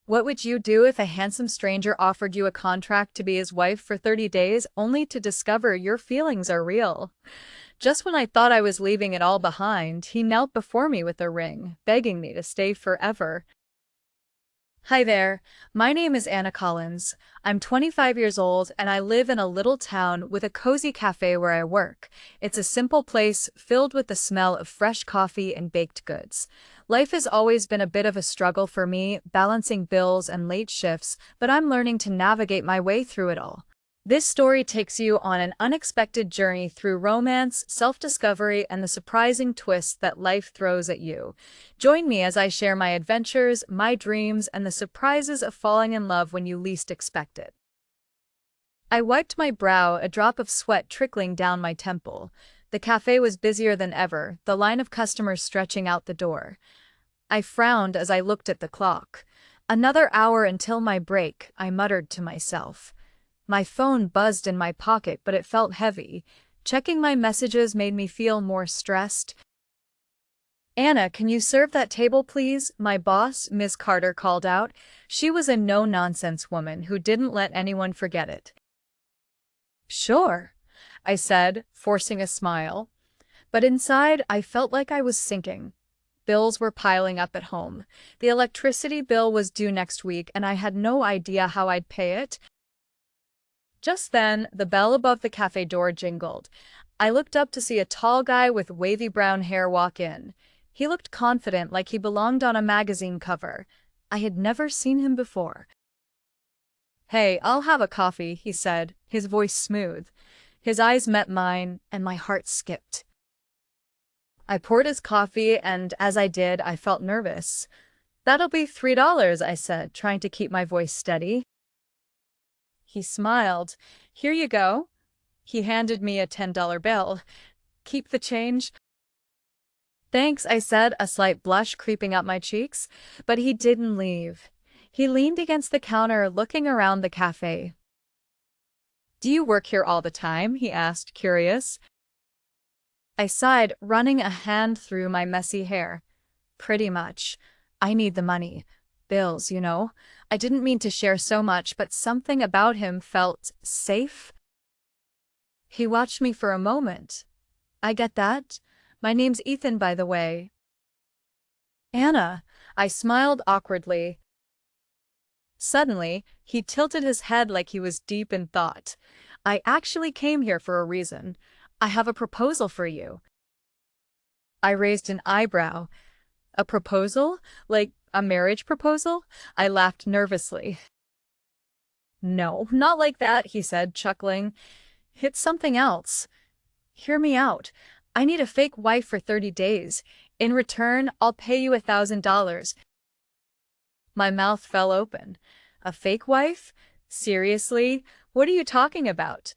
What would you do if a handsome stranger offered you a contract to be his wife for 30 days only to discover your feelings are real? Just when I thought I was leaving it all behind, he knelt before me with a ring, begging me to stay forever. Hi there, my name is Anna Collins. I'm 25 years old and I live in a little town with a cozy cafe where I work. It's a simple place filled with the smell of fresh coffee and baked goods. Life has always been a bit of a struggle for me, balancing bills and late shifts, but I'm learning to navigate my way through it all. This story takes you on an unexpected journey through romance, self-discovery, and the surprising twists that life throws at you. Join me as I share my adventures, my dreams, and the surprises of falling in love when you least expect it. I wiped my brow, a drop of sweat trickling down my temple. The cafe was busier than ever, the line of customers stretching out the door. I frowned as I looked at the clock. Another hour until my break, I muttered to myself. My phone buzzed in my pocket, but it felt heavy. Checking my messages made me feel more stressed. "Anna, can you serve that table, please?" my boss, Ms. Carter, called out. She was a no-nonsense woman who didn't let anyone forget it. "Sure," I said, forcing a smile. But inside, I felt like I was sinking. Bills were piling up at home. The electricity bill was due next week, and I had no idea how I'd pay it. Just then, the bell above the cafe door jingled. I looked up to see a tall guy with wavy brown hair walk in. He looked confident, like he belonged on a magazine cover. I had never seen him before. "Hey, I'll have a coffee," he said, his voice smooth. His eyes met mine, and my heart skipped. I poured his coffee, and as I did, I felt nervous. "That'll be $3, I said, trying to keep my voice steady. He smiled. "Here you go." He handed me a $10 bill. "Keep the change." "Thanks," I said, a slight blush creeping up my cheeks. But he didn't leave. He leaned against the counter, looking around the cafe. "Do you work here all the time?" he asked, curious. I sighed, running a hand through my messy hair. "Pretty much. I need the money. Bills, you know." I didn't mean to share so much, but something about him felt safe. He watched me for a moment. "I get that. My name's Ethan, by the way." "Anna," I smiled awkwardly. Suddenly, he tilted his head like he was deep in thought. "I actually came here for a reason. I have a proposal for you." I raised an eyebrow. "A proposal? Like a marriage proposal?" I laughed nervously. "No, not like that," he said, chuckling. "It's something else. Hear me out. I need a fake wife for 30 days. In return, I'll pay you $1,000. My mouth fell open. "A fake wife? Seriously? What are you talking about?"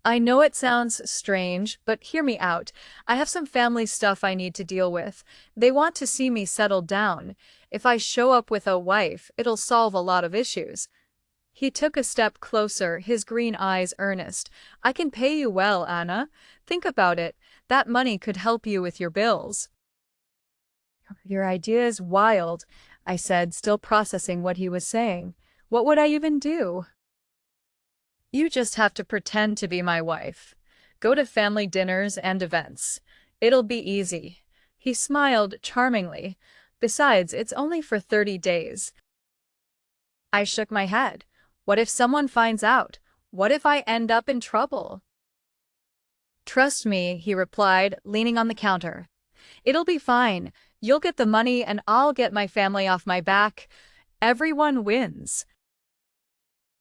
"I know it sounds strange, but hear me out. I have some family stuff I need to deal with. They want to see me settled down. If I show up with a wife, it'll solve a lot of issues." He took a step closer, his green eyes earnest. "I can pay you well, Anna. Think about it. That money could help you with your bills." "Your idea is wild," I said, still processing what he was saying. "What would I even do?" "You just have to pretend to be my wife. Go to family dinners and events. It'll be easy." He smiled charmingly. "Besides, it's only for 30 days. I shook my head. "What if someone finds out? What if I end up in trouble?" "Trust me," he replied, leaning on the counter. "It'll be fine. You'll get the money and I'll get my family off my back. Everyone wins."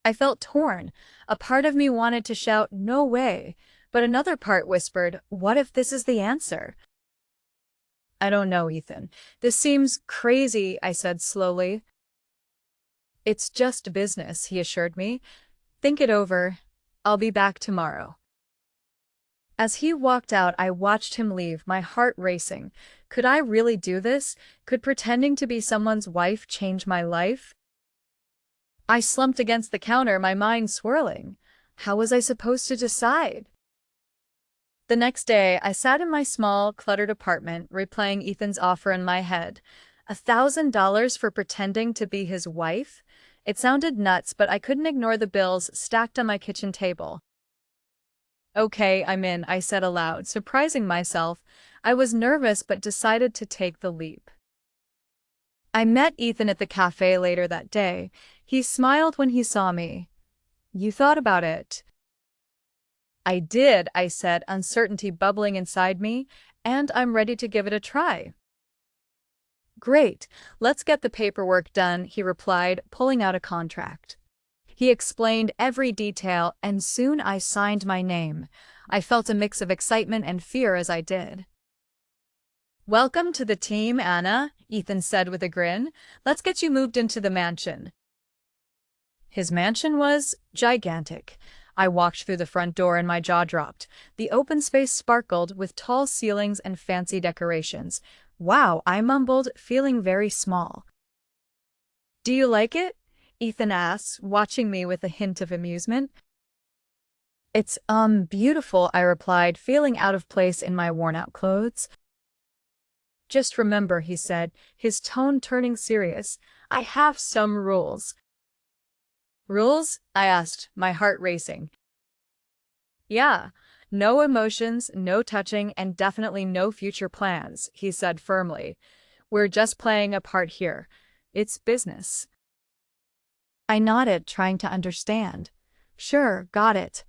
I felt torn. A part of me wanted to shout, "No way," but another part whispered, "What if this is the answer?" "I don't know, Ethan. This seems crazy," I said slowly. "It's just business," he assured me. "Think it over. I'll be back tomorrow." As he walked out, I watched him leave, my heart racing. Could I really do this? Could pretending to be someone's wife change my life? I slumped against the counter, my mind swirling. How was I supposed to decide? The next day, I sat in my small, cluttered apartment, replaying Ethan's offer in my head. $1,000 for pretending to be his wife? It sounded nuts, but I couldn't ignore the bills stacked on my kitchen table. Okay, I'm in, I said aloud, surprising myself. I was nervous but decided to take the leap. I met Ethan at the cafe later that day. He smiled when he saw me. You thought about it? I did, I said, uncertainty bubbling inside me, and I'm ready to give it a try. Great, let's get the paperwork done, he replied, pulling out a contract. He explained every detail, and soon I signed my name. I felt a mix of excitement and fear as I did. Welcome to the team, Anna, Ethan said with a grin. Let's get you moved into the mansion. His mansion was gigantic. I walked through the front door and my jaw dropped. The open space sparkled with tall ceilings and fancy decorations. Wow, I mumbled, feeling very small. Do you like it? Ethan asked, watching me with a hint of amusement. It's, beautiful, I replied, feeling out of place in my worn-out clothes. Just remember, he said, his tone turning serious, I have some rules. Rules? I asked, my heart racing. Yeah, no emotions, no touching, and definitely no future plans, he said firmly. We're just playing a part here. It's business. I nodded, trying to understand. Sure, got it.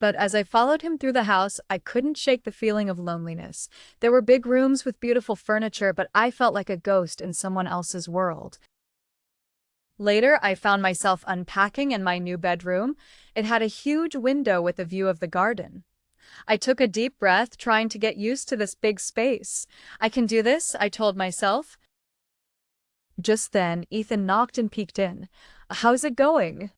But as I followed him through the house, I couldn't shake the feeling of loneliness. There were big rooms with beautiful furniture, but I felt like a ghost in someone else's world. Later, I found myself unpacking in my new bedroom. It had a huge window with a view of the garden. I took a deep breath, trying to get used to this big space. I can do this, I told myself. Just then, Ethan knocked and peeked in. How's it going?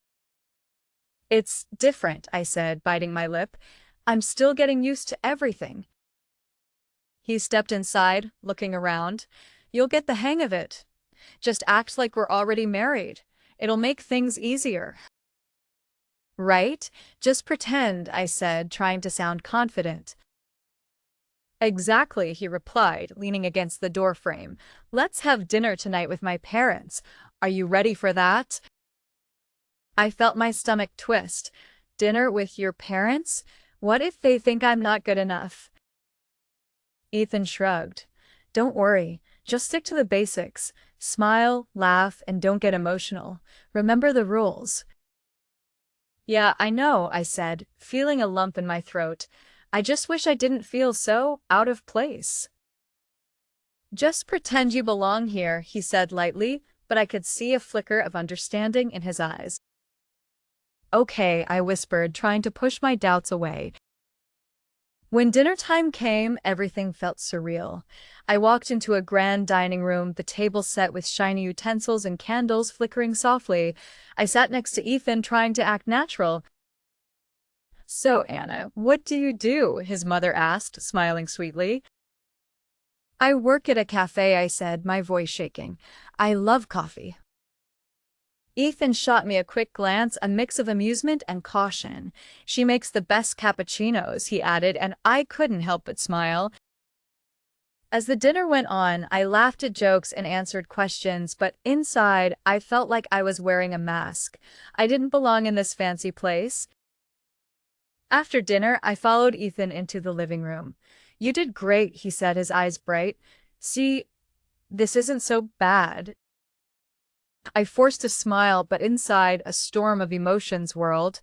It's different, I said, biting my lip. I'm still getting used to everything. He stepped inside, looking around. You'll get the hang of it. Just act like we're already married. It'll make things easier. Right? Just pretend, I said, trying to sound confident. Exactly, he replied, leaning against the doorframe. Let's have dinner tonight with my parents. Are you ready for that? I felt my stomach twist. Dinner with your parents? What if they think I'm not good enough? Ethan shrugged. Don't worry, just stick to the basics. Smile, laugh, and don't get emotional. Remember the rules. Yeah, I know, I said, feeling a lump in my throat. I just wish I didn't feel so out of place. Just pretend you belong here, he said lightly, but I could see a flicker of understanding in his eyes. Okay, I whispered, trying to push my doubts away. When dinner time came, everything felt surreal. I walked into a grand dining room, the table set with shiny utensils and candles flickering softly. I sat next to Ethan, trying to act natural. So, Anna, what do you do? His mother asked, smiling sweetly. I work at a cafe, I said, my voice shaking. I love coffee. Ethan shot me a quick glance, a mix of amusement and caution. She makes the best cappuccinos, he added, and I couldn't help but smile. As the dinner went on, I laughed at jokes and answered questions, but inside, I felt like I was wearing a mask. I didn't belong in this fancy place. After dinner, I followed Ethan into the living room. You did great, he said, his eyes bright. See, this isn't so bad. I forced a smile, but inside, a storm of emotions whirled.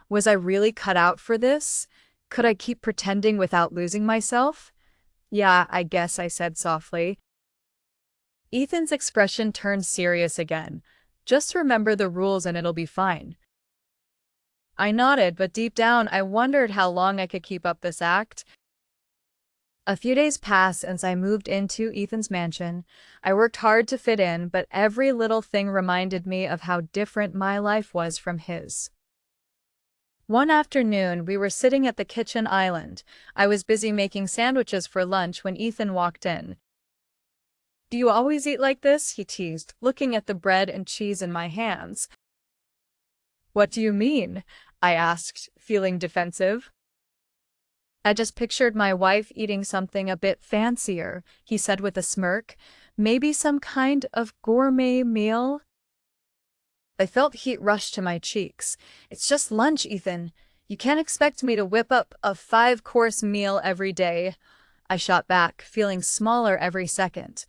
Was I really cut out for this? Could I keep pretending without losing myself? Yeah, I guess, I said softly. Ethan's expression turned serious again. Just remember the rules and it'll be fine. I nodded, but deep down I wondered how long I could keep up this act. A few days passed since I moved into Ethan's mansion. I worked hard to fit in, but every little thing reminded me of how different my life was from his. One afternoon, we were sitting at the kitchen island. I was busy making sandwiches for lunch when Ethan walked in. Do you always eat like this? He teased, looking at the bread and cheese in my hands. What do you mean? I asked, feeling defensive. I just pictured my wife eating something a bit fancier, he said with a smirk. Maybe some kind of gourmet meal? I felt heat rush to my cheeks. It's just lunch, Ethan. You can't expect me to whip up a 5-course meal every day. I shot back, feeling smaller every second.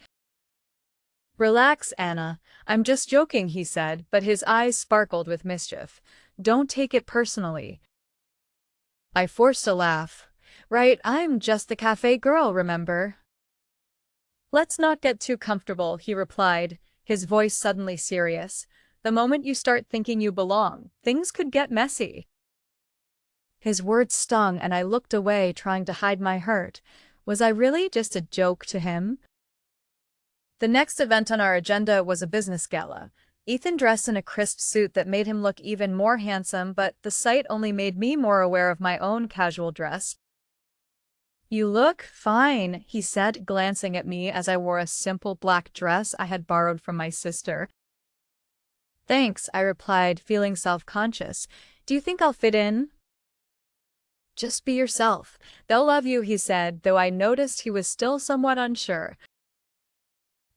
Relax, Anna. I'm just joking, he said, but his eyes sparkled with mischief. Don't take it personally. I forced a laugh. Right, I'm just the cafe girl, remember? Let's not get too comfortable, he replied, his voice suddenly serious. The moment you start thinking you belong, things could get messy. His words stung and I looked away, trying to hide my hurt. Was I really just a joke to him? The next event on our agenda was a business gala. Ethan dressed in a crisp suit that made him look even more handsome, but the sight only made me more aware of my own casual dress. You look fine, he said, glancing at me as I wore a simple black dress I had borrowed from my sister. Thanks, I replied, feeling self-conscious. Do you think I'll fit in? Just be yourself. They'll love you, he said, though I noticed he was still somewhat unsure.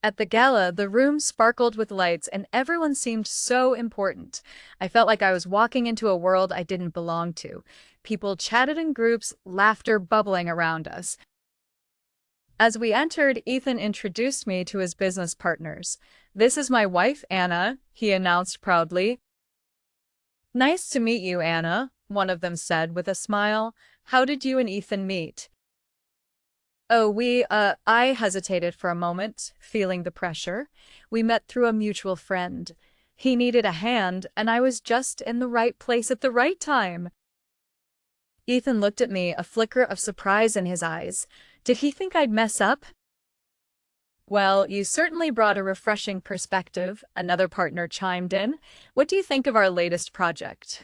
At the gala, the room sparkled with lights and everyone seemed so important. I felt like I was walking into a world I didn't belong to. People chatted in groups, laughter bubbling around us. As we entered, Ethan introduced me to his business partners. This is my wife, Anna, he announced proudly. Nice to meet you, Anna, one of them said with a smile. How did you and Ethan meet? I hesitated for a moment, feeling the pressure. We met through a mutual friend. He needed a hand, and I was just in the right place at the right time. Ethan looked at me, a flicker of surprise in his eyes. Did he think I'd mess up? Well, you certainly brought a refreshing perspective, another partner chimed in. What do you think of our latest project?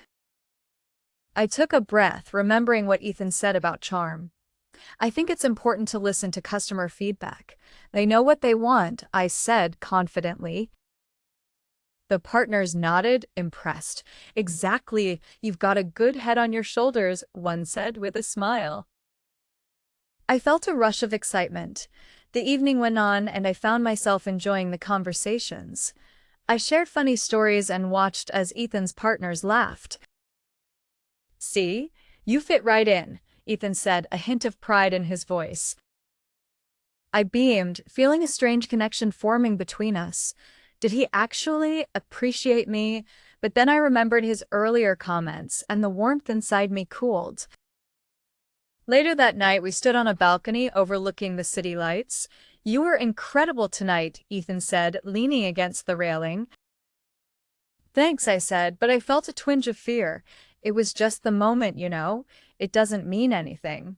I took a breath, remembering what Ethan said about charm. I think it's important to listen to customer feedback. They know what they want, I said confidently. The partners nodded, impressed. Exactly, you've got a good head on your shoulders, one said with a smile. I felt a rush of excitement. The evening went on and I found myself enjoying the conversations. I shared funny stories and watched as Ethan's partners laughed. See, you fit right in, Ethan said, a hint of pride in his voice. I beamed, feeling a strange connection forming between us. Did he actually appreciate me? But then I remembered his earlier comments, and the warmth inside me cooled. Later that night, we stood on a balcony overlooking the city lights. You were incredible tonight, Ethan said, leaning against the railing. Thanks, I said, but I felt a twinge of fear. It was just the moment, you know. It doesn't mean anything.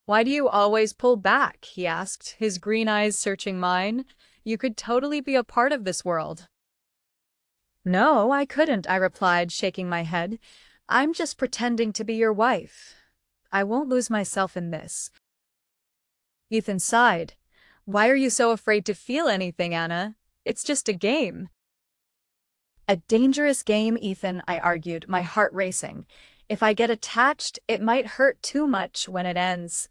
Why do you always pull back? He asked, his green eyes searching mine. You could totally be a part of this world. No, I couldn't, I replied, shaking my head. I'm just pretending to be your wife. I won't lose myself in this. Ethan sighed. Why are you so afraid to feel anything, Anna? It's just a game. A dangerous game, Ethan, I argued, my heart racing. If I get attached, it might hurt too much when it ends.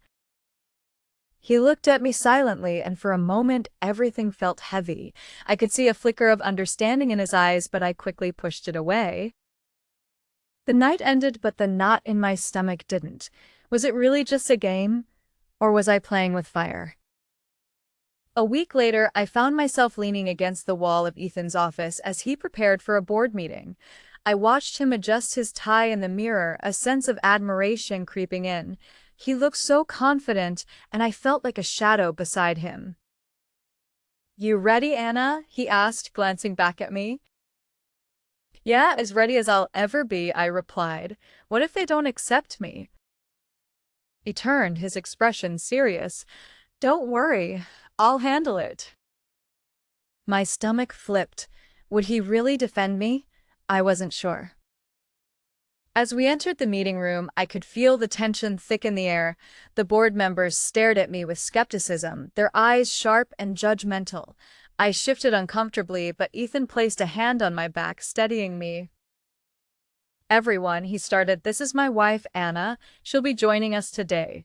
He looked at me silently, and for a moment everything felt heavy. I could see a flicker of understanding in his eyes, but I quickly pushed it away. The night ended, but the knot in my stomach didn't. Was it really just a game? Or was I playing with fire? A week later, I found myself leaning against the wall of Ethan's office as he prepared for a board meeting. I watched him adjust his tie in the mirror, a sense of admiration creeping in. He looked so confident, and I felt like a shadow beside him. You ready, Anna? He asked, glancing back at me. Yeah, as ready as I'll ever be, I replied. What if they don't accept me? He turned, his expression serious. Don't worry, I'll handle it. My stomach flipped. Would he really defend me? I wasn't sure. As we entered the meeting room, I could feel the tension thick in the air. The board members stared at me with skepticism, their eyes sharp and judgmental. I shifted uncomfortably, but Ethan placed a hand on my back, steadying me. Everyone, he started, this is my wife, Anna. She'll be joining us today.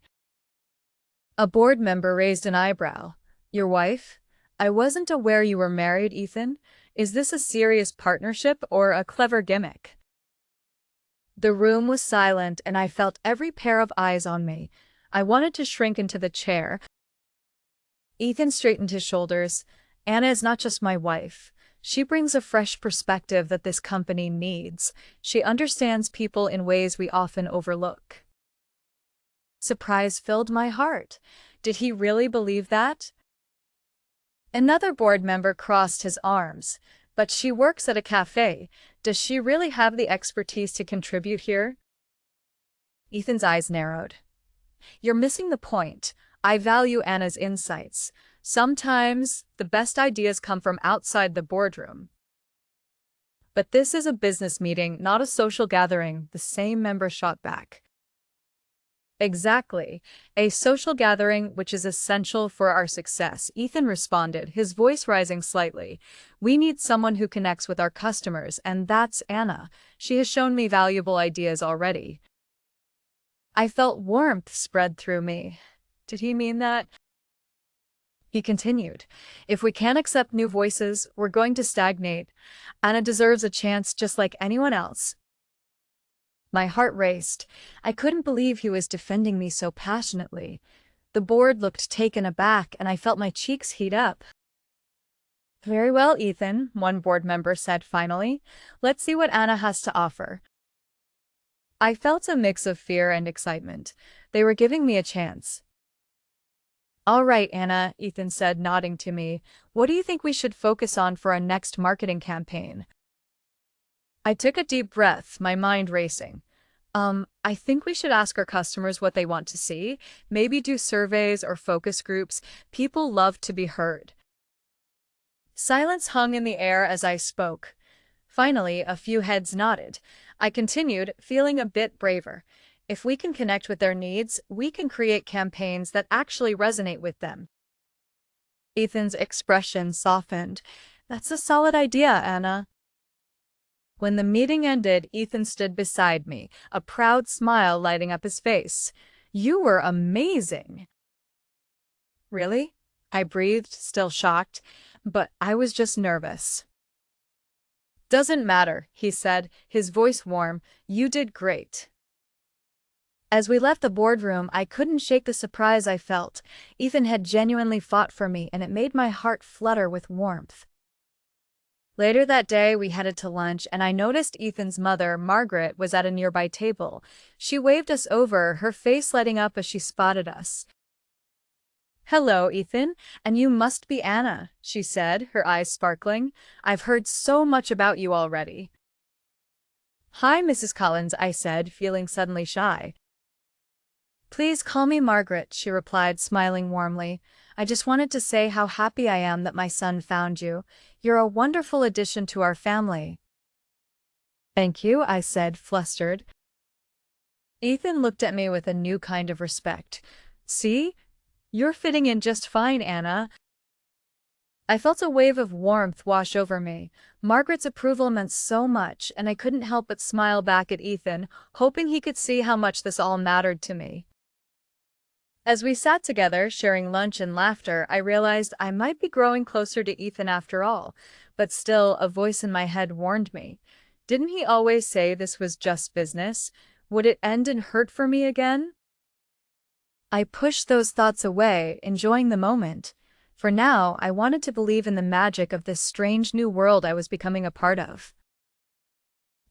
A board member raised an eyebrow. Your wife? I wasn't aware you were married, Ethan. Is this a serious partnership or a clever gimmick? The room was silent, and I felt every pair of eyes on me. I wanted to shrink into the chair. Ethan straightened his shoulders. Anna is not just my wife. She brings a fresh perspective that this company needs. She understands people in ways we often overlook. Surprise filled my heart. Did he really believe that? Another board member crossed his arms. But she works at a café. Does she really have the expertise to contribute here? Ethan's eyes narrowed. You're missing the point. I value Anna's insights. Sometimes, the best ideas come from outside the boardroom. But this is a business meeting, not a social gathering, the same member shot back. Exactly. A social gathering which is essential for our success, Ethan responded, his voice rising slightly. We need someone who connects with our customers, and that's Anna. She has shown me valuable ideas already. I felt warmth spread through me. Did he mean that? He continued, if we can't accept new voices, we're going to stagnate. Anna deserves a chance just like anyone else. My heart raced. I couldn't believe he was defending me so passionately. The board looked taken aback, and I felt my cheeks heat up. Very well, Ethan, one board member said finally. Let's see what Anna has to offer. I felt a mix of fear and excitement. They were giving me a chance. All right, Anna, Ethan said, nodding to me. What do you think we should focus on for our next marketing campaign? I took a deep breath, my mind racing. I think we should ask our customers what they want to see. Maybe do surveys or focus groups. People love to be heard. Silence hung in the air as I spoke. Finally, a few heads nodded. I continued, feeling a bit braver. If we can connect with their needs, we can create campaigns that actually resonate with them. Ethan's expression softened. That's a solid idea, Anna. When the meeting ended, Ethan stood beside me, a proud smile lighting up his face. You were amazing. Really? I breathed, still shocked, but I was just nervous. Doesn't matter, he said, his voice warm. You did great. As we left the boardroom, I couldn't shake the surprise I felt. Ethan had genuinely fought for me, and it made my heart flutter with warmth. Later that day, we headed to lunch, and I noticed Ethan's mother, Margaret, was at a nearby table. She waved us over, her face lighting up as she spotted us. Hello, Ethan, and you must be Anna, she said, her eyes sparkling. I've heard so much about you already. Hi, Mrs. Collins, I said, feeling suddenly shy. Please call me Margaret, she replied, smiling warmly. I just wanted to say how happy I am that my son found you. You're a wonderful addition to our family. Thank you, I said, flustered. Ethan looked at me with a new kind of respect. See? You're fitting in just fine, Anna. I felt a wave of warmth wash over me. Margaret's approval meant so much, and I couldn't help but smile back at Ethan, hoping he could see how much this all mattered to me. As we sat together, sharing lunch and laughter, I realized I might be growing closer to Ethan after all, but still, a voice in my head warned me. Didn't he always say this was just business? Would it end in hurt for me again? I pushed those thoughts away, enjoying the moment. For now, I wanted to believe in the magic of this strange new world I was becoming a part of.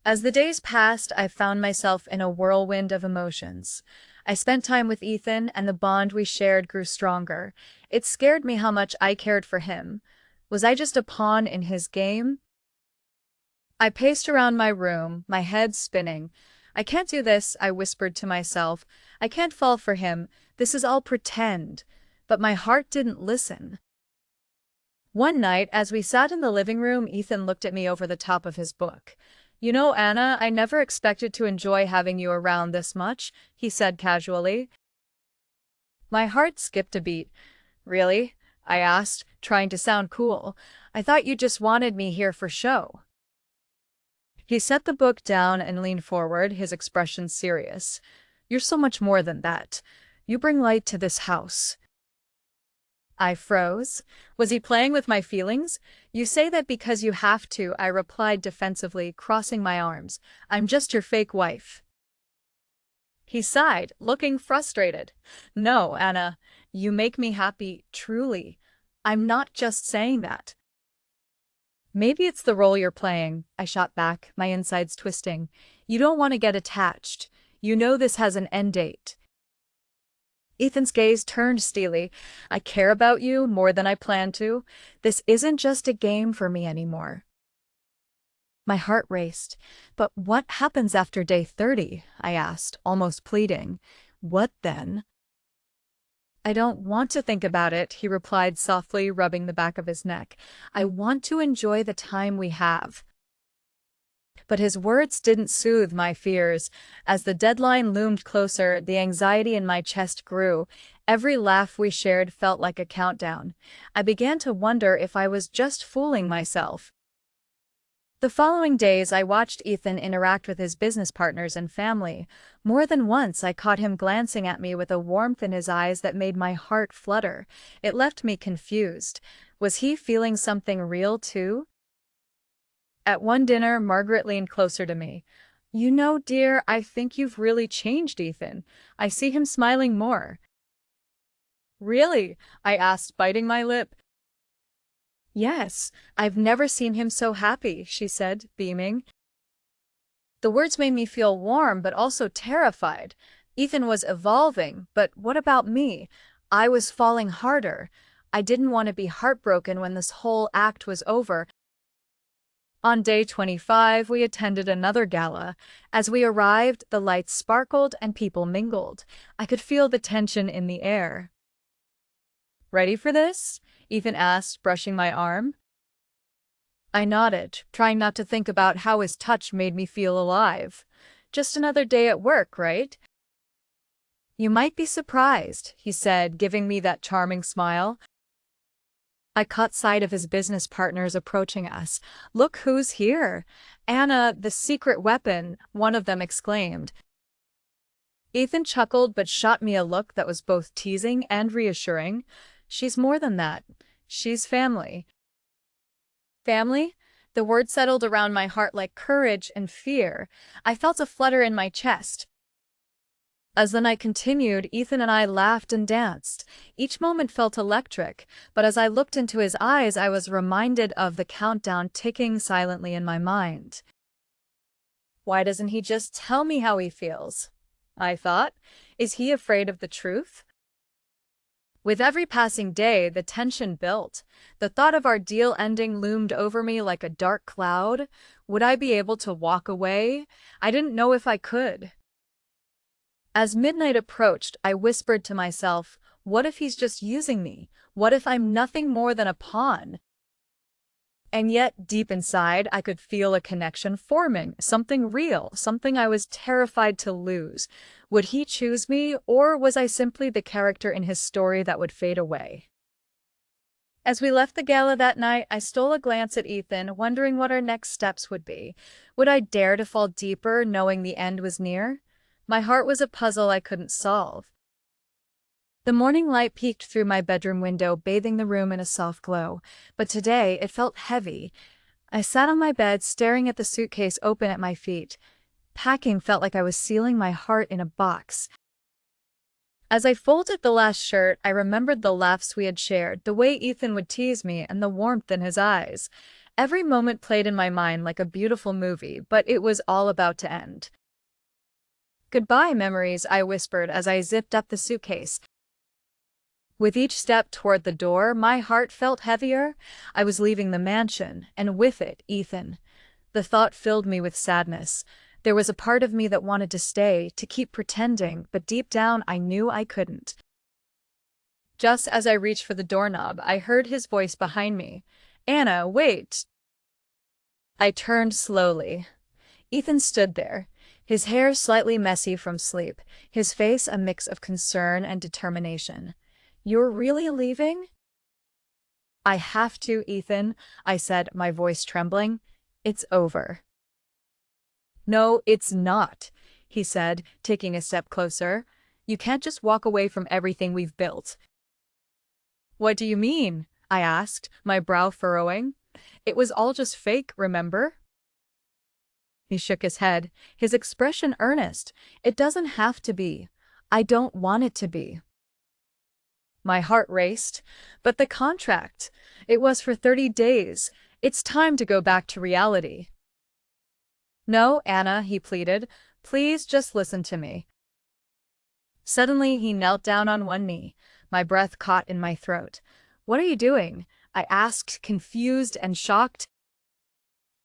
As the days passed, I found myself in a whirlwind of emotions. I spent time with Ethan, and the bond we shared grew stronger. It scared me how much I cared for him. Was I just a pawn in his game? I paced around my room, my head spinning. I can't do this, I whispered to myself. I can't fall for him. This is all pretend. But my heart didn't listen. One night, as we sat in the living room, Ethan looked at me over the top of his book. You know, Anna, I never expected to enjoy having you around this much, he said casually. My heart skipped a beat. Really? I asked, trying to sound cool. I thought you just wanted me here for show. He set the book down and leaned forward, his expression serious. You're so much more than that. You bring light to this house. I froze. Was he playing with my feelings? You say that because you have to, I replied defensively, crossing my arms. I'm just your fake wife. He sighed, looking frustrated. No, Anna, you make me happy, truly. I'm not just saying that. Maybe it's the role you're playing, I shot back, my insides twisting. You don't want to get attached. You know this has an end date. Ethan's gaze turned steely. I care about you more than I planned to. This isn't just a game for me anymore. My heart raced. But what happens after day 30? I asked, almost pleading. What then? I don't want to think about it, he replied softly, rubbing the back of his neck. I want to enjoy the time we have. But his words didn't soothe my fears. As the deadline loomed closer, the anxiety in my chest grew. Every laugh we shared felt like a countdown. I began to wonder if I was just fooling myself. The following days, I watched Ethan interact with his business partners and family. More than once, I caught him glancing at me with a warmth in his eyes that made my heart flutter. It left me confused. Was he feeling something real, too? At one dinner, Margaret leaned closer to me. You know, dear, I think you've really changed Ethan. I see him smiling more. Really? I asked, biting my lip. Yes, I've never seen him so happy, she said, beaming. The words made me feel warm but also terrified. Ethan was evolving, but what about me? I was falling harder. I didn't want to be heartbroken when this whole act was over. On day 25, we attended another gala. As we arrived, the lights sparkled and people mingled. I could feel the tension in the air. Ready for this? Ethan asked, brushing my arm. I nodded, trying not to think about how his touch made me feel alive. Just another day at work, right? You might be surprised, he said, giving me that charming smile. I caught sight of his business partners approaching us. Look who's here! Anna, the secret weapon, one of them exclaimed. Ethan chuckled but shot me a look that was both teasing and reassuring. She's more than that. She's family. Family? The word settled around my heart like courage and fear. I felt a flutter in my chest. As the night continued, Ethan and I laughed and danced. Each moment felt electric, but as I looked into his eyes, I was reminded of the countdown ticking silently in my mind. Why doesn't he just tell me how he feels? I thought. Is he afraid of the truth? With every passing day, the tension built. The thought of our deal ending loomed over me like a dark cloud. Would I be able to walk away? I didn't know if I could. As midnight approached, I whispered to myself, what if he's just using me? What if I'm nothing more than a pawn? And yet, deep inside, I could feel a connection forming, something real, something I was terrified to lose. Would he choose me, or was I simply the character in his story that would fade away? As we left the gala that night, I stole a glance at Ethan, wondering what our next steps would be. Would I dare to fall deeper, knowing the end was near? My heart was a puzzle I couldn't solve. The morning light peeked through my bedroom window, bathing the room in a soft glow. But today, it felt heavy. I sat on my bed, staring at the suitcase open at my feet. Packing felt like I was sealing my heart in a box. As I folded the last shirt, I remembered the laughs we had shared, the way Ethan would tease me, and the warmth in his eyes. Every moment played in my mind like a beautiful movie, but it was all about to end. Goodbye, memories, I whispered as I zipped up the suitcase. With each step toward the door, my heart felt heavier. I was leaving the mansion, and with it, Ethan. The thought filled me with sadness. There was a part of me that wanted to stay, to keep pretending, but deep down I knew I couldn't. Just as I reached for the doorknob, I heard his voice behind me. Anna, wait! I turned slowly. Ethan stood there, his hair slightly messy from sleep, his face a mix of concern and determination. You're really leaving? I have to, Ethan, I said, my voice trembling. It's over. No, it's not, he said, taking a step closer. You can't just walk away from everything we've built. What do you mean? I asked, my brow furrowing. It was all just fake, remember? He shook his head, his expression earnest. It doesn't have to be. I don't want it to be. My heart raced. But the contract, it was for 30 days. It's time to go back to reality. No, Anna, he pleaded. Please just listen to me. Suddenly, he knelt down on one knee, my breath caught in my throat. What are you doing? I asked, confused and shocked.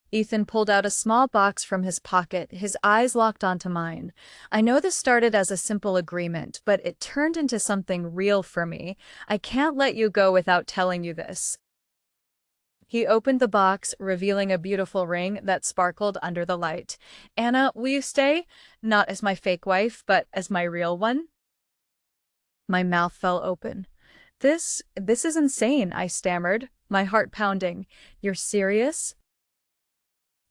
Ethan pulled out a small box from his pocket, his eyes locked onto mine. I know this started as a simple agreement, but it turned into something real for me. I can't let you go without telling you this. He opened the box, revealing a beautiful ring that sparkled under the light. Anna, will you stay? Not as my fake wife, but as my real one? My mouth fell open. This is insane, I stammered, my heart pounding. You're serious?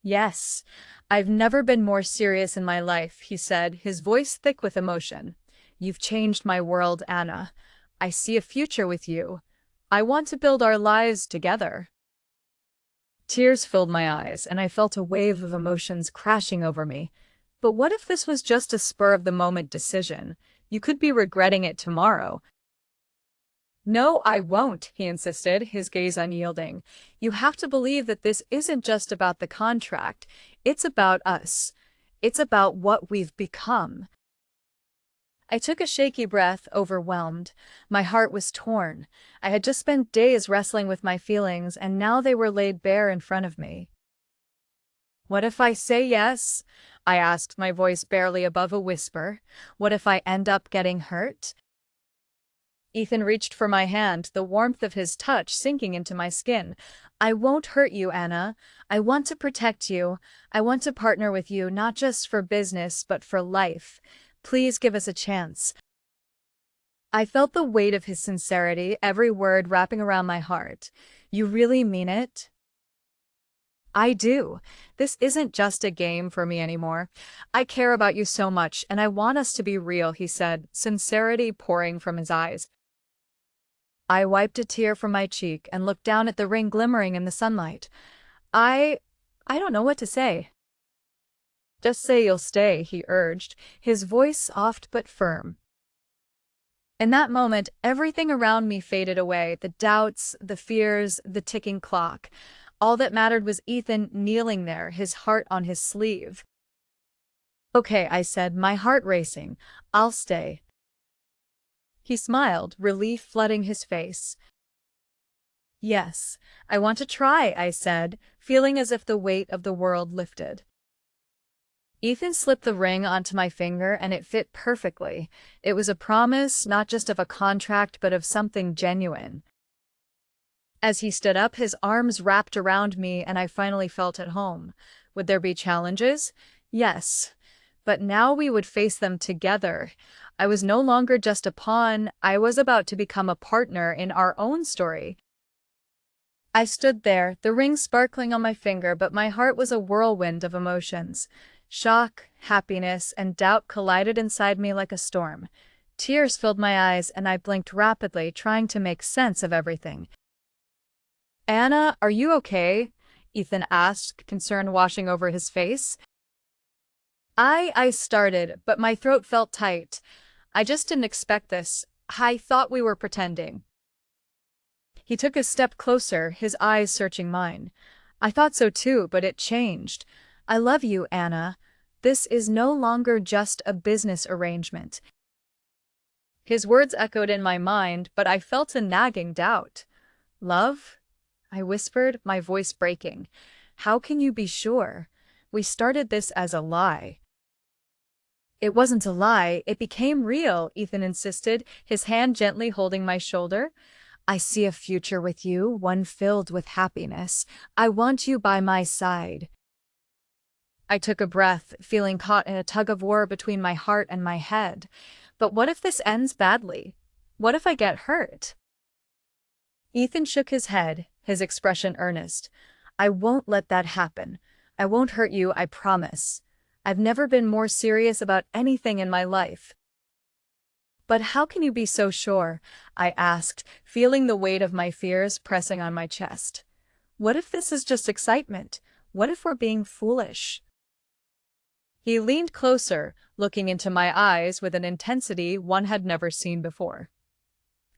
Yes. I've never been more serious in my life, he said, his voice thick with emotion. You've changed my world, Anna. I see a future with you. I want to build our lives together. Tears filled my eyes, and I felt a wave of emotions crashing over me. But what if this was just a spur-of-the-moment decision? You could be regretting it tomorrow. No, I won't, he insisted, his gaze unyielding. You have to believe that this isn't just about the contract. It's about us. It's about what we've become. I took a shaky breath, overwhelmed. My heart was torn. I had just spent days wrestling with my feelings, and now they were laid bare in front of me. What if I say yes? I asked, my voice barely above a whisper. What if I end up getting hurt? Ethan reached for my hand, the warmth of his touch sinking into my skin. I won't hurt you, Anna. I want to protect you. I want to partner with you, not just for business, but for life. Please give us a chance. I felt the weight of his sincerity, every word wrapping around my heart. You really mean it? I do. This isn't just a game for me anymore. I care about you so much, and I want us to be real, he said, sincerity pouring from his eyes. I wiped a tear from my cheek and looked down at the ring glimmering in the sunlight. I don't know what to say. Just say you'll stay, he urged, his voice soft but firm. In that moment, everything around me faded away, the doubts, the fears, the ticking clock. All that mattered was Ethan kneeling there, his heart on his sleeve. Okay, I said, my heart racing. I'll stay. He smiled, relief flooding his face. Yes, I want to try, I said, feeling as if the weight of the world lifted. Ethan slipped the ring onto my finger, and it fit perfectly. It was a promise, not just of a contract, but of something genuine. As he stood up, his arms wrapped around me, and I finally felt at home. Would there be challenges? Yes. But now we would face them together. I was no longer just a pawn. I was about to become a partner in our own story. I stood there, the ring sparkling on my finger, but my heart was a whirlwind of emotions. Shock, happiness, and doubt collided inside me like a storm. Tears filled my eyes, and I blinked rapidly, trying to make sense of everything. Anna, are you okay? Ethan asked, concern washing over his face. I started, but my throat felt tight. I just didn't expect this. I thought we were pretending. He took a step closer, his eyes searching mine. I thought so too, but it changed. I love you, Anna. This is no longer just a business arrangement. His words echoed in my mind, but I felt a nagging doubt. Love? I whispered, my voice breaking. How can you be sure? We started this as a lie. It wasn't a lie, it became real, Ethan insisted, his hand gently holding my shoulder. I see a future with you, one filled with happiness. I want you by my side. I took a breath, feeling caught in a tug-of-war between my heart and my head. But what if this ends badly? What if I get hurt? Ethan shook his head, his expression earnest. I won't let that happen. I won't hurt you, I promise. I've never been more serious about anything in my life. But how can you be so sure? I asked, feeling the weight of my fears pressing on my chest. What if this is just excitement? What if we're being foolish? He leaned closer, looking into my eyes with an intensity one had never seen before.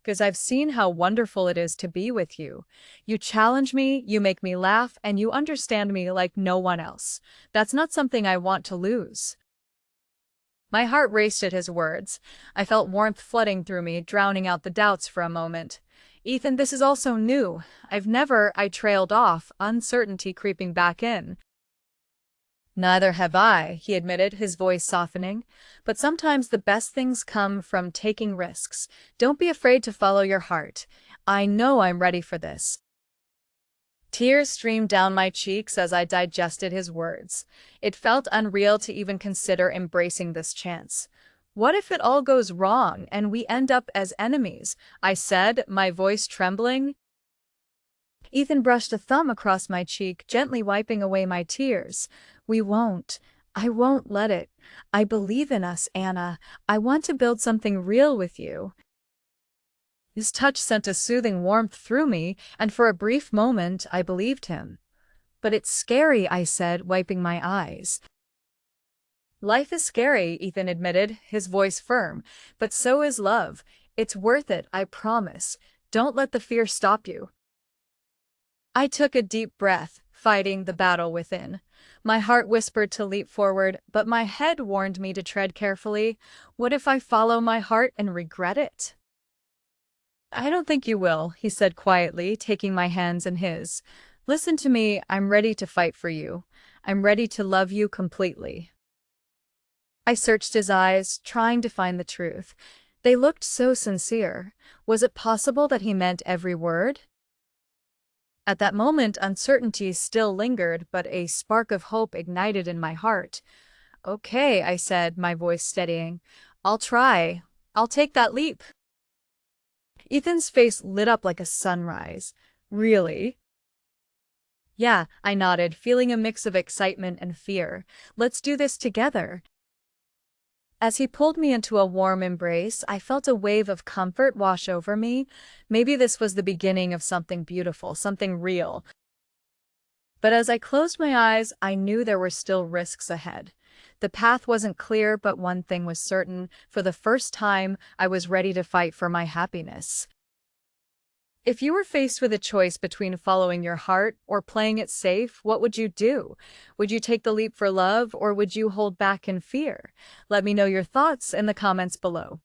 Because I've seen how wonderful it is to be with you. You challenge me, you make me laugh, and you understand me like no one else. That's not something I want to lose. My heart raced at his words. I felt warmth flooding through me, drowning out the doubts for a moment. Ethan, this is also new. I trailed off, uncertainty creeping back in. Neither have I, he admitted, his voice softening. But sometimes the best things come from taking risks. Don't be afraid to follow your heart. I know I'm ready for this. Tears streamed down my cheeks as I digested his words. It felt unreal to even consider embracing this chance. What if it all goes wrong and we end up as enemies? I said, my voice trembling. Ethan brushed a thumb across my cheek, gently wiping away my tears. We won't. I won't let it. I believe in us, Anna. I want to build something real with you. His touch sent a soothing warmth through me, and for a brief moment I believed him. But it's scary, I said, wiping my eyes. Life is scary, Ethan admitted, his voice firm, but so is love. It's worth it, I promise. Don't let the fear stop you. I took a deep breath, fighting the battle within. My heart whispered to leap forward, but my head warned me to tread carefully. What if I follow my heart and regret it? I don't think you will, he said quietly, taking my hands in his. Listen to me, I'm ready to fight for you. I'm ready to love you completely. I searched his eyes, trying to find the truth. They looked so sincere. Was it possible that he meant every word? At that moment, uncertainty still lingered, but a spark of hope ignited in my heart. Okay, I said, my voice steadying. I'll try. I'll take that leap. Ethan's face lit up like a sunrise. Really? Yeah, I nodded, feeling a mix of excitement and fear. Let's do this together. As he pulled me into a warm embrace, I felt a wave of comfort wash over me. Maybe this was the beginning of something beautiful, something real. But as I closed my eyes, I knew there were still risks ahead. The path wasn't clear, but one thing was certain. For the first time, I was ready to fight for my happiness. If you were faced with a choice between following your heart or playing it safe, what would you do? Would you take the leap for love, or would you hold back in fear? Let me know your thoughts in the comments below.